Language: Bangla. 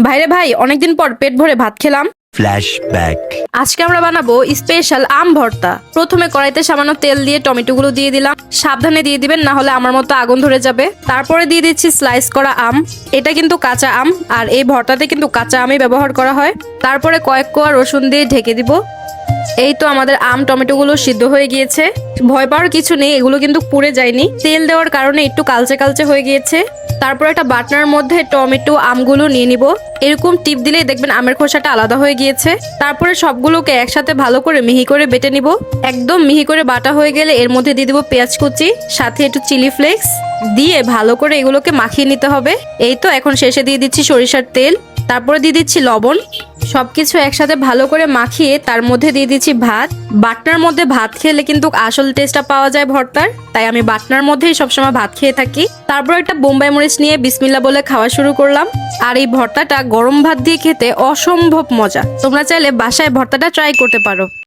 ভাইরে ভাই, অনেকদিন পর পেট ভরে ভাত খেলাম। ফ্ল্যাশব্যাক। আজকে আমরা বানাবো স্পেশাল আম ভর্তা। প্রথমে কড়াইতে সামান্য তেল দিয়ে টমেটোগুলো দিয়ে দিলাম। সাবধানে দিয়ে দিবেন, না হলে আমার মতো আগুন ধরে যাবে। তারপরে দিয়ে দিচ্ছি স্লাইস করা আম। এটা কিন্তু কাঁচা আম, আর এই ভর্তাতে কিন্তু কাঁচা আমই ব্যবহার করা হয়। তারপরে কয়েক কোয়া রসুন দিয়ে ঢেকে দিব। এই তো আমাদের আম টমেটোগুলো সিদ্ধ হয়ে গিয়েছে। ভয় পাওয়ার কিছু নেই, এগুলো কিন্তু পুড়ে যায়নি। তেল দেওয়ার কারণে একটু কালচে কালচে হয়ে গিয়েছে। তারপর একটা বাটনার মধ্যে টমেটো আমগুলো নিয়ে নিব। এরকম টিপ দিলেই দেখবেন আমের খোসাটা আলাদা হয়ে গিয়েছে। তারপরে সবগুলোকে একসাথে ভালো করে মিহি করে বেটে নিব। একদম মিহি করে বাটা হয়ে গেলে এর মধ্যে দিয়ে দিব পেঁয়াজ কুচি, সাথে একটু চিলি ফ্লেক্স দিয়ে ভালো করে এগুলোকে মাখিয়ে নিতে হবে। এই তো এখন শেষে দিয়ে দিচ্ছি সরিষার তেল, তারপরে দিয়ে দিচ্ছি লবণ। সবকিছু একসাথে ভালো করে মাখিয়ে তার মধ্যে দিয়ে দিচ্ছি ভাত। বাটনার মধ্যে ভাত খেলে কিন্তু আসল টেস্টটা পাওয়া যায় ভর্তার, তাই আমি বাটনার মধ্যেই সবসময় ভাত খেয়ে থাকি। তারপর একটা বোম্বাই মরিচ নিয়ে বিসমিল্লাহ বলে খাওয়া শুরু করলাম। আর এই ভর্তাটা গরম ভাত দিয়ে খেতে অসম্ভব মজা। তোমরা চাইলে বাসায় ভর্তাটা ট্রাই করতে পারো।